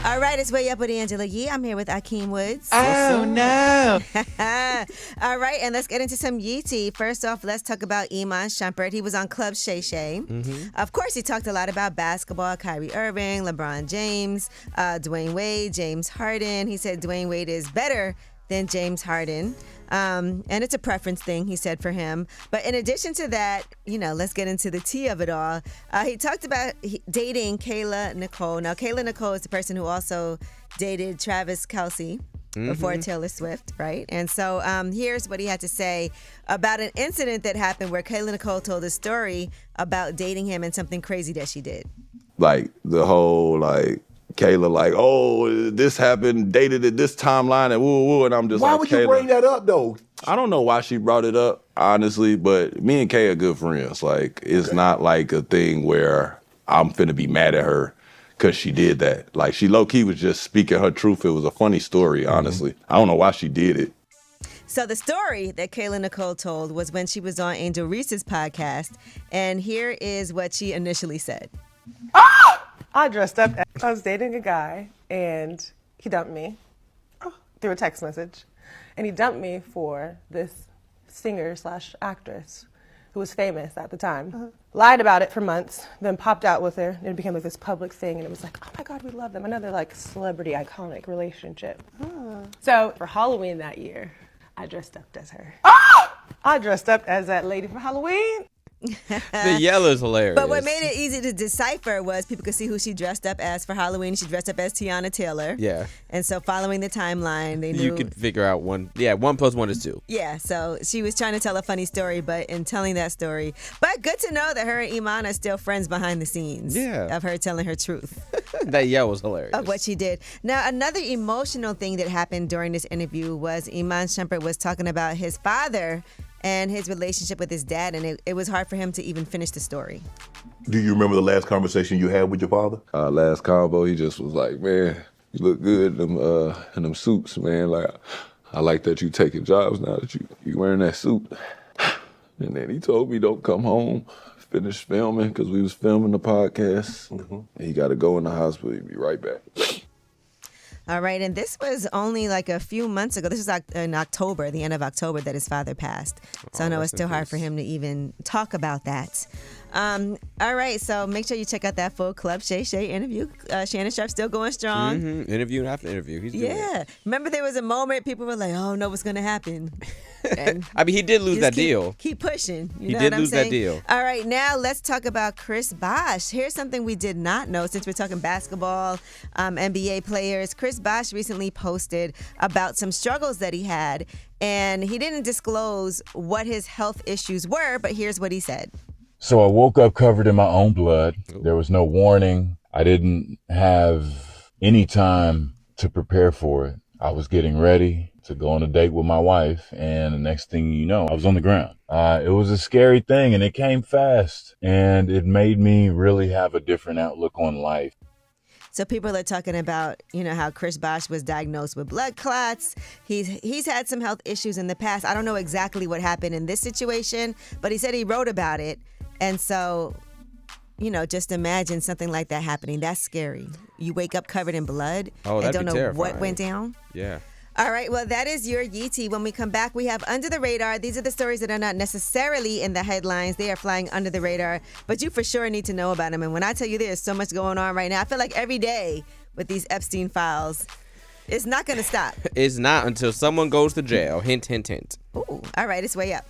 All right, it's Way Up with Angela Yee. I'm here with Akeem Woods. Oh, no. All right, and let's get into some Yee tea. First off, let's talk about Iman Shumpert. He was on Club Shay Shay. Of course, he talked a lot about basketball, Kyrie Irving, LeBron James, Dwayne Wade, James Harden. He said Dwayne Wade is better than James Harden. And it's a preference thing, he said, for him. But in addition to that, let's get into the tea of it all. He talked about dating Kayla Nicole. Now, Kayla Nicole is the person who also dated Travis Kelce before Taylor Swift, right? And so here's what he had to say about an incident that happened where Kayla Nicole told a story about dating him and something crazy that she did. Like, the whole, Kayla, oh, this happened, dated at this timeline, and woo, and I'm just Why like, would Kayla, you bring that up, though? I don't know why she brought it up, honestly, but me and Kay are good friends. It's not like a thing where I'm finna be mad at her because she did that. Like, she low-key was just speaking her truth. It was a funny story, honestly. I don't know why she did it. So the story that Kayla Nicole told was when she was on Angel Reese's podcast, and here is what she initially said. I dressed up. I was dating a guy, and he dumped me through a text message. And he dumped me for this singer/actress who was famous at the time. Lied about it for months, then popped out with her, and it became this public thing. And it was like, oh my God, we love them. Another celebrity iconic relationship. So for Halloween that year, I dressed up as her. I dressed up as that lady for Halloween. The yellow is hilarious. But what made it easy to decipher was people could see who she dressed up as for Halloween. She dressed up as Tiana Taylor. Yeah. And so following the timeline, they knew. You could figure out one. Yeah, 1 + 1 is 2. Yeah, so she was trying to tell a funny story, but in telling that story. But good to know that her and Iman are still friends behind the scenes. Yeah. Of her telling her truth. That yell was hilarious. Of what she did. Now, another emotional thing that happened during this interview was Iman Shumpert was talking about his father and his relationship with his dad, and it was hard for him to even finish the story. Do you remember the last conversation you had with your father? Last convo, he just was like, man, you look good in them suits, man. Like, I like that you taking jobs now that you wearing that suit. And then he told me don't come home, finish filming, because we was filming the podcast. And he got to go in the hospital. He'll be right back. All right, and this was only a few months ago. This was in October, the end of October, that his father passed. So I know it's still hard for him to even talk about that. All right, so make sure you check out that full Club Shay Shay interview. Shannon Sharp still going strong. Interview after interview. He's doing it. Remember there was a moment people were like, oh, no, what's going to happen? And I mean, he did lose that deal. Keep pushing. He did lose that deal. All right, now let's talk about Chris Bosh. Here's something we did not know since we're talking basketball, NBA players. Chris Bosh recently posted about some struggles that he had, and he didn't disclose what his health issues were, but here's what he said. So I woke up covered in my own blood. There was no warning. I didn't have any time to prepare for it. I was getting ready to go on a date with my wife, and the next thing you know, I was on the ground. It was a scary thing, and it came fast, and it made me really have a different outlook on life. So people are talking about, how Chris Bosh was diagnosed with blood clots. He's had some health issues in the past. I don't know exactly what happened in this situation, but he said he wrote about it. And so, just imagine something like that happening. That's scary. You wake up covered in blood and don't know terrifying. what went down. Yeah. All right, well, that is your Yee tea. When we come back, we have Under the Radar. These are the stories that are not necessarily in the headlines. They are flying under the radar, but you for sure need to know about them. And when I tell you there's so much going on right now, I feel like every day with these Epstein files, it's not going to stop. It's not until someone goes to jail. Hint, hint, hint. Ooh, all right, it's Way Up.